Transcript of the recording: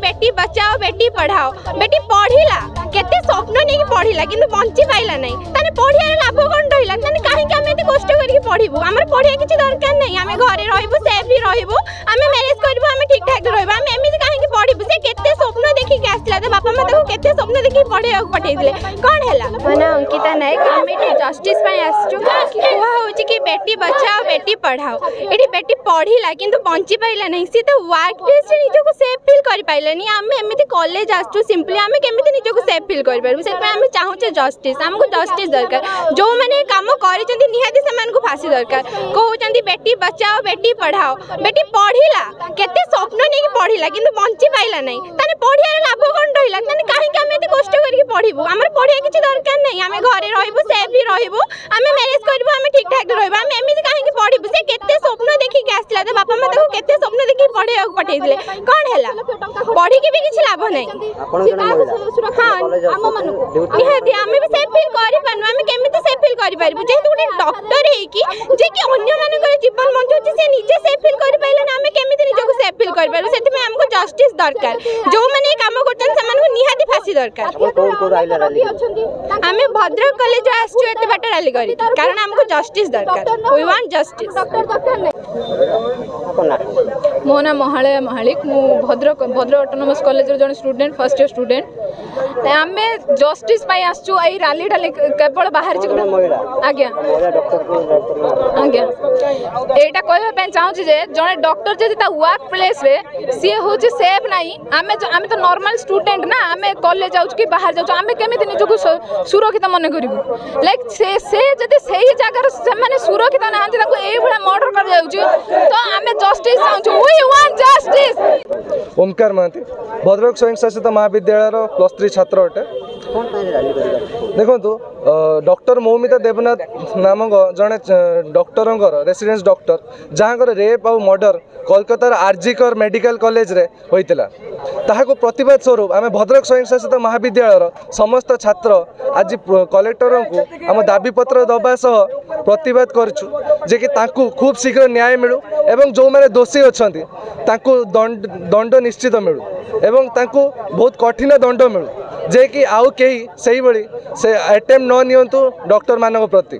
बेटी बचाओ बेटी पढ़ाओ बेटी पढ़िला केते स्वप्न नहीं पढ़िला किंतु बंची पाइला नहीं ताने पढ़िया लाभ कोन रहिला ताने काहे कि हम एते कष्ट करके पढ़िबु हमर पढ़िया किछि दरकार नहीं हमें घरे रहइबु सेफली रहइबु हमें मैरिज करबु हमें ठीक ठाक रहइबु हम एमिति काहे कि पढ़िबु से केते स्वप्न देखि के आस्तिला त बापा माता को केते स्वप्न देखि पढ़िया पठै दिले कोन हैला माने अंकिता नायक हम एटी जस्टिस पय आसचु हुआ होछि कि बेटी बचाओ बेटी पढ़ाओ एटी बेटी पढ़िला किंतु बंची पाइला नहीं सी तो वर्क प्लेस रे निजो को सेफ फील करि पाइलानी हम एमिति कॉलेज आसचु सिंपली हम केमिति निजो को सेफ फील करि पारबु से पे हम चाहूचे जस्टिस हमको जस्टिस दरकार जो माने काम करिसेंती निहाती से मान को फांसी दरकार कहउचंती बेटी बचाओ बेटी पढ़ाओ बेटी पढ़िला केते स्वप्न नहीं पढ़िला किंतु बंची पाइला नहीं ताने पढ़िया लाभ कोन रहिला ताने काहे कि हम एते कष्ट करके पढ़िबु हमर पढ़िया किछि दरकार नहीं हमें घरे रहइबु सेफली रहइबु हमें मैरिज करबु हमें ठीक ठाक रहइबु हम एमिति काहे कि पढ़िबु से केते स्वप्न देखि के आस्तिला त बापा माता को केते स्वप्न देखि पढ़िया पठै दिले कोन हैला पढ़ी के भी किछि लाभ नहीं हां हम मानको निहाती हमें भी सेफ फील करि पानु हमें केमिति सेफ फील करि पारबु जेतु गुटे डॉक्टर हे कि जे कि अन्य मानकर जीवन बंचौछि से निजे सेफ फील करि पाइले ना हमें केमिति निजे को सेफ फील करि पारबु सेति में हमको जस्टिस दरकार जो माने काम करछन से मानको निहाती फांसी दरकार कोन कोन आइला रैली हमें भद्रक कॉलेज आसछु एते बाट रैली करी कारण हमको जस्टिस दरकार वी वांट जस्टिस डॉक्टर दरकार नहीं मो ना महालय महालिक मु भद्रक ऑटोनोमस कॉलेज रो जण स्टूडेंट फर्स्ट ईयर स्टूडेंट आमे जस्टिस पाई आसछु एई रैली डाले केवल बाहर जी आज्ञा आज्ञा एटा कहबा पे चाहू जे जणे डॉक्टर जदि ता वर्क प्लेस रे सी होची सेफ नाही आमे तो नॉर्मल स्टूडेंट ना आमे कॉलेज जाउछ कि बाहर जाउछ आमे केमिति निजको सुरक्षित मन करिवु लाइक से जदि सही जगह से माने सुरक्षित नाहंती ताको एई बडा मर्डर कर जाउछ तो आमे जस्टिस चाहू we want justice Omkar Mahanty Bhadrak स्वयं शासित महाविद्यालय +3 छात्र अटे देखो डॉक्टर मौमिता देवनाथ नामक जड़े डॉक्टर रेसिडेंस डॉक्टर जहाँ रेप और मर्डर कोलकातार आरजीकर मेडिकल कॉलेज रे होइतिला ताहाको प्रतिवाद स्वरूप आम भद्रक स्वयं शासित महाविद्यालय समस्त छात्र आज कलेक्टर को आम दाबीपत्र दबा सह प्रतिवाद करछु जे कि तांकु खूब शीघ्र न्याय मिलू एवं जो माने दोषी अछंती तांकु दंड निश्चित मिलू एवं तांकु बहुत कठिन दंड मिलू जे कि आउ केही सही बळी से अटेम्प्ट न नियंतु डॉक्टर मानक प्रति।